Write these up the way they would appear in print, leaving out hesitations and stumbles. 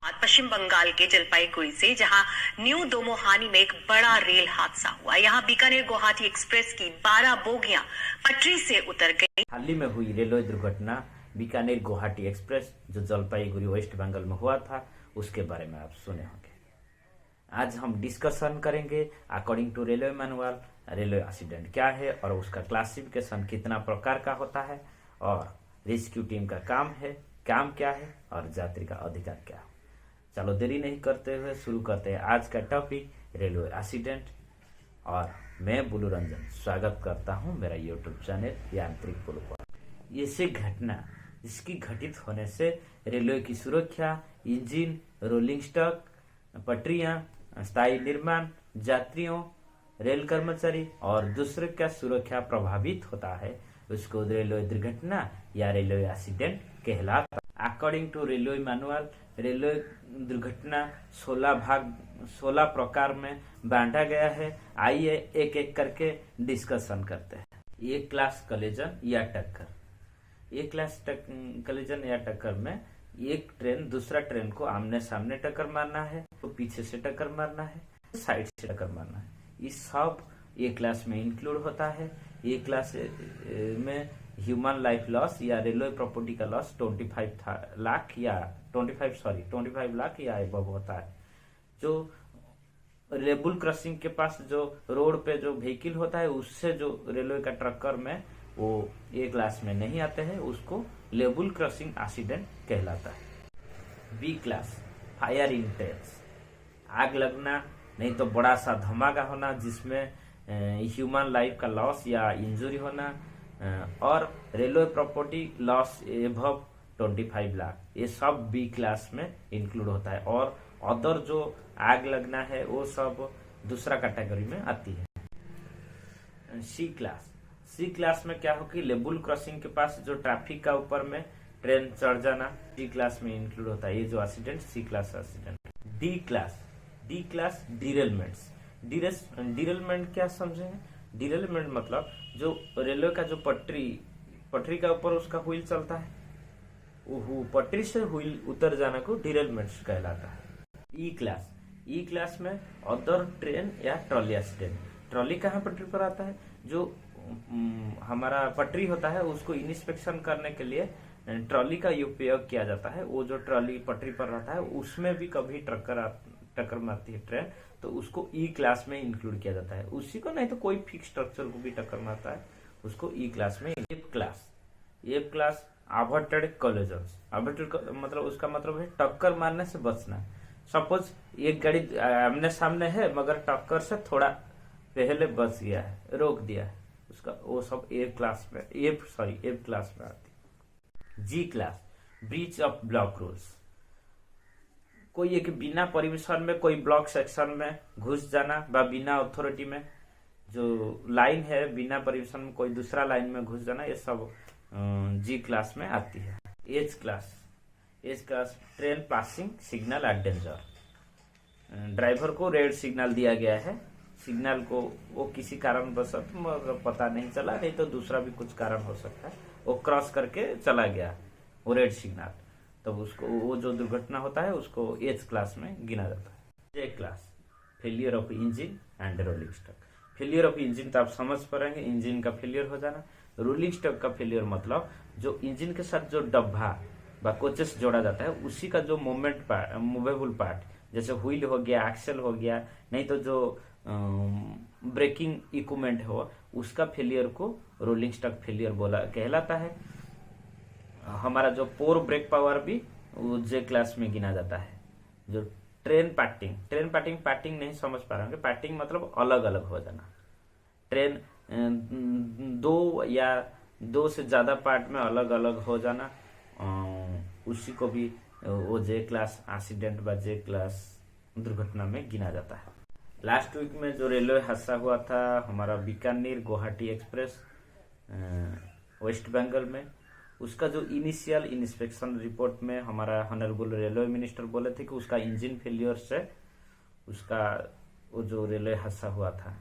आज पश्चिम बंगाल के जलपाईगुड़ी से जहां न्यू दोमोहानी में एक बड़ा रेल हादसा हुआ। यहां बीकानेर गुवाहाटी एक्सप्रेस की 12 बोगियां पटरी से उतर गई। हाल ही में हुई रेलवे दुर्घटना बीकानेर गुवाहाटी एक्सप्रेस जो जलपाईगुड़ी वेस्ट बंगाल में हुआ था, उसके बारे में आप सुने होंगे। आज हम डिस्कशन करेंगे according to railway manual railway accident क्या है और उसका क्लासिफिकेशन कितना प्रकार का होता है और रेस्क्यू टीम का काम क्या है और यात्री का अधिकार क्या है। चलो देरी नहीं करते हुए शुरू करते हैं आज का टॉपिक रेलवे एक्सीडेंट। और मैं बुलू रंजन स्वागत करता हूं मेरा यूट्यूब चैनल यांत्रिक बुलू पर। ऐसी घटना जिसकी घटित होने से रेलवे की सुरक्षा, इंजन, रोलिंग स्टॉक, पटरियां, स्थायी निर्माण, यात्रियों, रेल कर्मचारी और दूसरे का सुरक्षा प्रभावित होता है, उसको रेलवे दुर्घटना या रेलवे एक्सीडेंट कहलाता है। According to railway manual railway दुर्घटना 16 प्रकार में बांटा गया है। आइए एक एक करके डिस्कशन करते हैं। एक क्लास कॉलिजन या टक्कर। एक क्लास कॉलिजन या टक्कर में एक ट्रेन दूसरा ट्रेन को आमने सामने टक्कर मारना है, तो पीछे से टक्कर मारना है, साइड से टक्कर मारना है। इस सब एक क्लास में इंक्लूड होता है। एक क्लास में ह्यूमन लाइफ लॉस या रेलवे प्रॉपर्टी का लॉस 25 लाख या एबव होता है। जो लेवल क्रॉसिंग के पास जो रोड पे जो व्हीकल होता है, उससे जो रेलवे का टक्कर में वो ए क्लास में नहीं आते हैं, उसको लेवल क्रॉसिंग एक्सीडेंट कहलाता है। B class fire in trains, आग लगना नहीं तो बड़ा सा धमाका होना जिसमें ह्यूमन लाइफ का लॉस या इंजरी होना और railway property loss above 25 lakh, ये सब बी क्लास में इंक्लूड होता है। और अदर जो आग लगना है वो सब दूसरा कैटेगरी में आती है। सी क्लास में क्या हो कि लेवल क्रॉसिंग के पास जो ट्रैफिक का ऊपर में ट्रेन चढ़ जाना सी क्लास में इंक्लूड होता है। ये जो accident C class accident. D class derailment क्या समझेंगे? डिरेलमेंट मतलब जो रेलवे का जो पटरी का ऊपर उसका व्हील चलता है, वो पटरी से व्हील उतर जाना को डिरेलमेंट कहलाता है। ई क्लास में अदर ट्रेन या ट्रॉली एक्सीडेंट। ट्रॉली कहाँ पटरी पर आता है? जो हमारा पटरी होता है उसको इंस्पेक्शन करने के लिए ट्रॉली का उपयोग किया जाता है। वो जो ट्रॉली पटरी पर रहता है उसमें भी कभी टक्कर मारती है ट्रेन, तो उसको ई क्लास में इंक्लूड किया जाता है। उसी को नहीं तो कोई फिक्स स्ट्रक्चर को भी टक्कर मारता है, उसको ई क्लास में। F class avoided collisions. Avoided मतलब उसका मतलब है टक्कर मारने से बचना। सपोज एक गाड़ी आमने सामने है मगर टक्कर से थोड़ा पहले बच गया है, रोक दिया है, उसका वो सब एफ क्लास में आती है। G class breach of block rules. कोई एक बिना परमिशन में कोई ब्लॉक सेक्शन में घुस जाना व बिना अथॉरिटी में जो लाइन है बिना परमिशन में कोई दूसरा लाइन में घुस जाना, ये सब जी क्लास में आती है। H class train passing signal eight danger. Driver को रेड सिग्नल दिया गया है, सिग्नल को वो किसी कारण बस पता नहीं चला, नहीं तो दूसरा भी कुछ कारण हो सकता है, वो क्रॉस करके चला गया वो रेड सिग्नल, तब उसको वो जो दुर्घटना होता है उसको एच क्लास में गिना जाता है। J class failure of engine and rolling stock. Failure of engine तो आप समझ पाएंगे, इंजन का फेलियर हो जाना। रोलिंग स्टॉक का फेलियर मतलब जो इंजन के साथ जो डब्बा व कोचेस जोड़ा जाता है उसी का जो मूवेबल पार्ट, जैसे व्हील हो गया, एक्सेल हो गया, नहीं तो जो ब्रेकिंग इक्विपमेंट हो, उसका फेलियर को रोलिंग स्टॉक फेलियर कहलाता है। हमारा जो पोर ब्रेक पावर भी जे क्लास में गिना जाता है। जो ट्रेन पार्टिंग नहीं समझ पा रहे होंगे। पार्टिंग मतलब अलग अलग हो जाना। ट्रेन दो से ज्यादा पार्ट में अलग अलग हो जाना, उसी को भी वो जे क्लास एक्सीडेंट व जे क्लास दुर्घटना में गिना जाता है। लास्ट वीक में जो रेलवे हादसा हुआ था हमारा बीकानेर गुवाहाटी एक्सप्रेस वेस्ट बंगाल में, उसका जो इनिशियल इंस्पेक्शन रिपोर्ट में हमारा ऑनरेबल रेलवे मिनिस्टर बोले थे कि उसका इंजन फेलियर से उसका वो जो रेलवे हादसा हुआ था।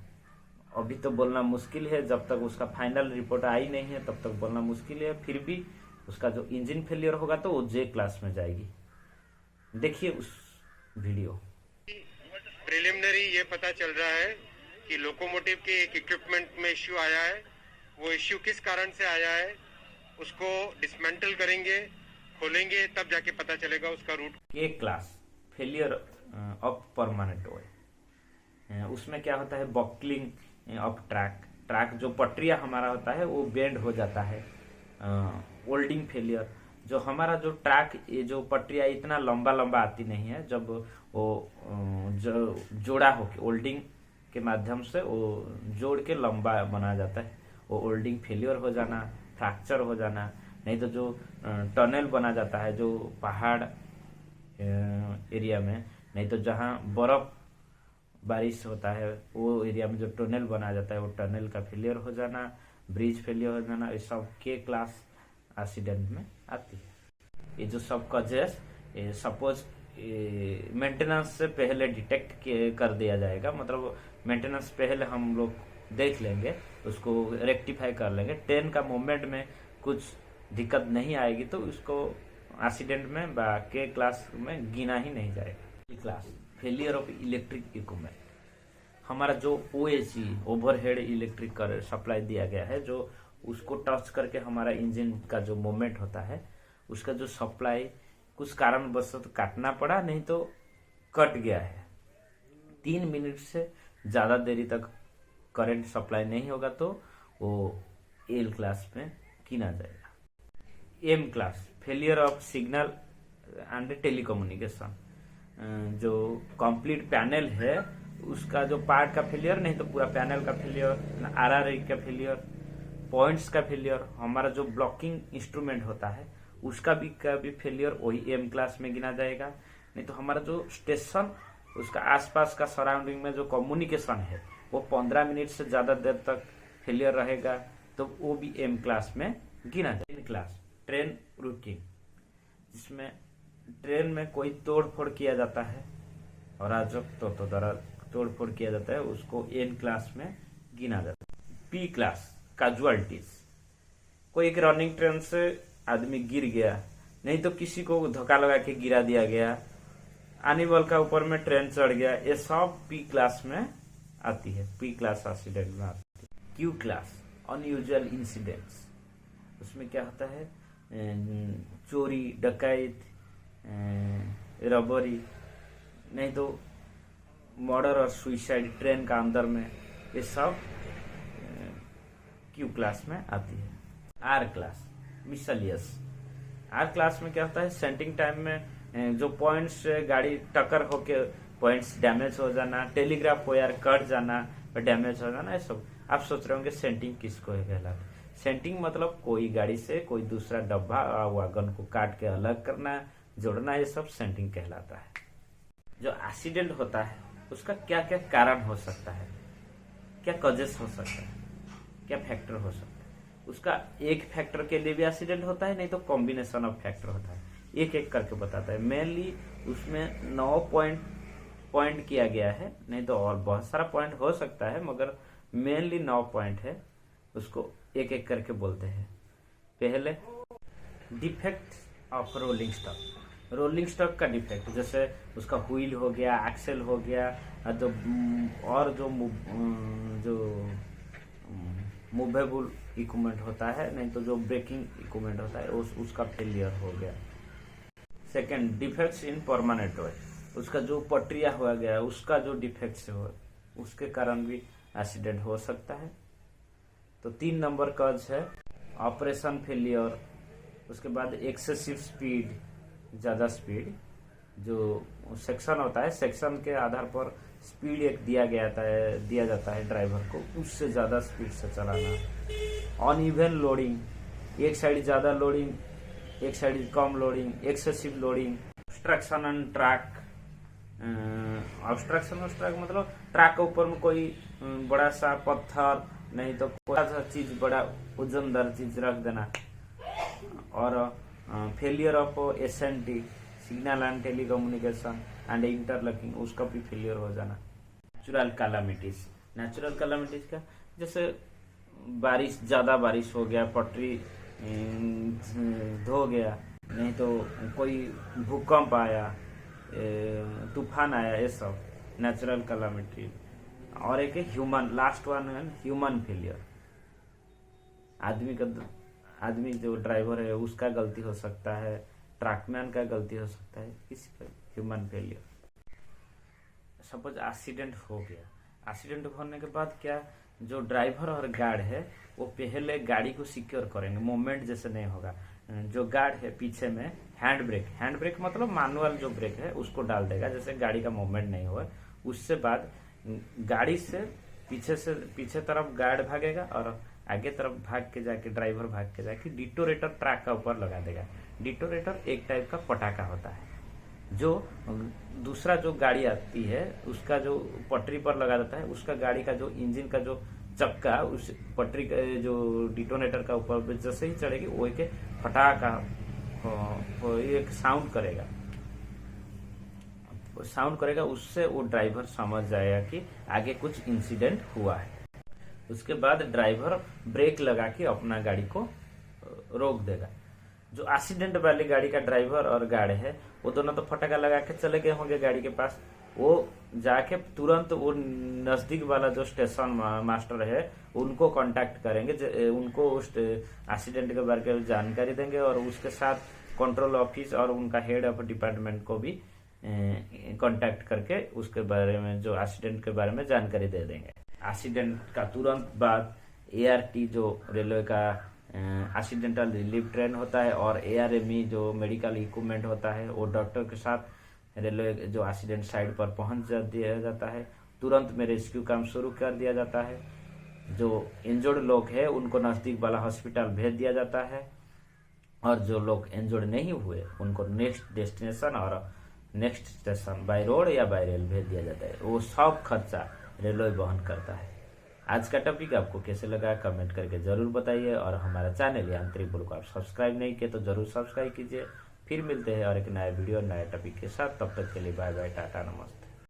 अभी तो बोलना मुश्किल है, जब तक उसका फाइनल रिपोर्ट आई नहीं है तब तक बोलना मुश्किल है। फिर भी उसका जो इंजन फेलियर होगा तो वो जे क्लास में जाएगी। देखिए उस वीडियो। प्रिलिमिनरी ये पता चल रहा है कि लोकोमोटिव के एक इक्विपमेंट में इश्यू आया है। वो इश्यू किस कारण से आया है उसको डिसमेंटल करेंगे, खोलेंगे, तब जाके पता चलेगा उसका रूट। के class failure of permanent oil, उसमें क्या होता है, बॉकलिंग ऑफ ट्रैक जो पटरिया हमारा होता है वो बेंड हो जाता है। ओल्डिंग फेलियर, जो हमारा जो ट्रैक, ये जो पटरिया इतना लंबा लंबा आती नहीं है, जब वो जो जोड़ा होके ओल्डिंग के माध्यम से वो जोड़ के लंबा बना जाता है, वो ओल्डिंग फेलियर हो जाना, फ्रैक्चर हो जाना। नहीं तो जो टनल बना जाता है जो पहाड़ एरिया में, नहीं तो जहाँ बर्फ बारिश होता है वो एरिया में जो टनल बना जाता है वो टनल का फेलियर हो जाना, ब्रिज फेलियर हो जाना, ये सब के क्लास एक्सीडेंट में आती है। ये जो सब कॉजेस सपोज मेंटेनेंस से पहले डिटेक्ट कर दिया जाएगा, मतलब मेंटेनेंस पहले हम लोग देख लेंगे, उसको रेक्टिफाई कर लेंगे, ट्रेन का मूवमेंट में कुछ दिक्कत नहीं आएगी तो उसको एक्सीडेंट में के क्लास में गिना ही नहीं जाएगा। Class failure of electric equipment, हमारा जो OHE ओवरहेड इलेक्ट्रिक सप्लाई दिया गया है, जो उसको टच करके हमारा इंजन का जो मूवमेंट होता है उसका जो सप्लाई कुछ कारणवश तो काटना पड़ा, नहीं तो कट गया है, 3 मिनट से ज्यादा देरी तक करंट सप्लाई नहीं होगा तो वो एल क्लास में गिना जाएगा। M class failure of signal and telecommunication, जो कंप्लीट पैनल है उसका जो पार्ट का फेलियर, नहीं तो पूरा पैनल का फेलियर, RRI का फेलियर, पॉइंट्स का फेलियर, हमारा जो ब्लॉकिंग इंस्ट्रूमेंट होता है उसका भी फेलियर वही एम क्लास में गिना जाएगा। नहीं तो हमारा जो स्टेशन, उसका आसपास का सराउंडिंग में जो कम्युनिकेशन है वो 15 मिनट से ज्यादा देर तक फेलियर रहेगा तो वो भी एम क्लास में गिना जाएगा। क्लास ट्रेन रूटिंग, जिसमें ट्रेन में कोई तोड़ फोड़ किया जाता है और तो द्वारा तोड़ फोड़ किया जाता है, उसको एन क्लास में गिना जाता है। पी क्लास कैजुअलिटीज, कोई एक रनिंग ट्रेन से आदमी गिर गया, नहीं तो किसी को धक्का लगा के गिरा दिया गया, एनिमल का ऊपर में ट्रेन चढ़ गया, ये सब पी क्लास में आती है, पी क्लास एक्सीडेंट में आती है। क्यू क्लास अनयूजुअल इंसिडेंट्स, उसमें क्या होता है, चोरी डकैत, रबरी, नहीं तो मर्डर और सुइसाइड ट्रेन का अंदर में, ये सब क्यू क्लास में आती है। आर क्लास मिसलियस, आर क्लास में क्या होता है, सेंटिंग टाइम में जो पॉइंट्स गाड़ी टक्कर होके पॉइंट्स डैमेज हो जाना, टेलीग्राफ वायर कट जाना और डैमेज हो जाना, ये सब। आप सोच रहे होंगे सेंटिंग किसको है कहलाता है। सेंटिंग मतलब कोई गाड़ी से कोई दूसरा डब्बा वागन को काट के अलग करना, जोड़ना, ये सब सेंटिंग कहलाता है। जो एक्सीडेंट होता है उसका क्या क्या कारण हो सकता है, क्या कॉजेस हो सकता है, क्या फैक्टर हो सकता है, उसका एक फैक्टर के लिए भी एक्सीडेंट होता है, नहीं तो कॉम्बिनेशन ऑफ फैक्टर होता है। एक एक करके बताता है। मेनली उसमें 9 पॉइंट किया गया है, नहीं तो और बहुत सारा पॉइंट हो सकता है, मगर मेनली 9 पॉइंट है, उसको एक एक करके बोलते हैं। पहले defect of rolling stock, rolling stock का डिफेक्ट, जैसे उसका व्हील हो गया, एक्सेल हो गया, और जो मूवेबल इक्विपमेंट होता है, नहीं तो जो ब्रेकिंग इक्विपमेंट होता है उसका फेलियर हो गया। Second defects in permanent oil, उसका जो पटरिया हो गया उसका जो डिफेक्ट से हो, उसके कारण भी एक्सीडेंट हो सकता है। तो 3 नंबर कॉज है ऑपरेशन फेलियर, उसके बाद एक्सेसिव स्पीड, ज्यादा स्पीड, जो सेक्शन होता है सेक्शन के आधार पर स्पीड एक दिया जाता है ड्राइवर को, उससे ज्यादा स्पीड से चलाना। अनइवन लोडिंग, एक साइड ज्यादा लोडिंग, एक side come loading, excessive loading. Obstruction on track, obstruction मतलब ट्रैक के ऊपर में कोई बड़ा सा पत्थर, नहीं तो कोई सा चीज, बड़ा वजनदार चीज रख देना। और failure of SNT signal and telecommunication and interlocking, उसका भी फेलियर हो जाना। नेचुरल कैलामिटीज, नेचुरल कैलामिटीज का जैसे बारिश, ज्यादा बारिश हो गया, पटरी धो गया, नहीं तो कोई भूकंप आया, तूफान आया, ये सब नेचुरल कैलामिटी। और एक है ह्यूमन, लास्ट वन है ह्यूमन फेलियर। आदमी जो ड्राइवर है उसका गलती हो सकता है, ट्रकमैन का गलती हो सकता है, किसी का ह्यूमन फेलियर। सपोज एक्सीडेंट हो गया, एक्सीडेंट होने के बाद क्या, जो ड्राइवर और गार्ड है वो पहले गाड़ी को सिक्योर करेंगे, मूवमेंट जैसे नहीं होगा। जो गार्ड है पीछे में हैंड ब्रेक मतलब मैनुअल जो ब्रेक है उसको डाल देगा, जैसे गाड़ी का मूवमेंट नहीं हुआ। उससे बाद गाड़ी से पीछे तरफ गार्ड भागेगा और आगे तरफ भाग के जाके ड्राइवर भाग के जाके डिटोरेटर ट्रैक का ऊपर लगा देगा। डिटोरेटर एक टाइप का पटाखा होता है, जो दूसरा जो गाड़ी आती है उसका जो पटरी पर लगा देता है, उसका गाड़ी का जो इंजन का जो चक्का उस पटरी का जो डिटोनेटर का ऊपर जैसे ही चढ़ेगी वो एक फटाका एक साउंड करेगा, उससे वो ड्राइवर समझ जाएगा कि आगे कुछ इंसिडेंट हुआ है। उसके बाद ड्राइवर ब्रेक लगा के अपना गाड़ी को रोक देगा। जो एक्सीडेंट वाली गाड़ी का ड्राइवर और गार्ड है वो दोनों तो फटाका लगा के चले गए होंगे गाड़ी के पास, वो जाके तुरंत वो नजदीक वाला जो स्टेशन मास्टर है उनको कांटेक्ट करेंगे, उनको उस एक्सीडेंट के बारे में जानकारी देंगे और उसके साथ कंट्रोल ऑफिस और उनका हेड ऑफ डिपार्टमेंट को भी कांटेक्ट करके उसके बारे में, जो एक्सीडेंट के बारे में जानकारी दे देंगे। एक्सीडेंट का तुरंत बाद ART जो रेलवे का एक्सीडेंटल रिलीफ ट्रेन होता है और ARME जो मेडिकल इक्विपमेंट होता है वो डॉक्टर के साथ रेलवे जो एक्सीडेंट साइड पर पहुंच दिया जाता है। तुरंत में रेस्क्यू काम शुरू कर दिया जाता है। जो इंजर्ड लोग हैं उनको नजदीक वाला हॉस्पिटल भेज दिया जाता है और जो लोग इंजर्ड नहीं हुए उनको नेक्स्ट डेस्टिनेशन और नेक्स्ट स्टेशन बाय रोड या बाय रेल भेज दिया जाता है। वो सब खर्चा रेलवे वहन करता है। आज का टॉपिक आपको कैसे लगा कमेंट करके जरूर बताइए और हमारा चैनल यांत्रिक बोल को आप सब्सक्राइब नहीं किए तो जरूर सब्सक्राइब कीजिए। फिर मिलते हैं और एक नया वीडियो नया टॉपिक के साथ, तब तक के लिए बाय बाय, टाटा, नमस्ते।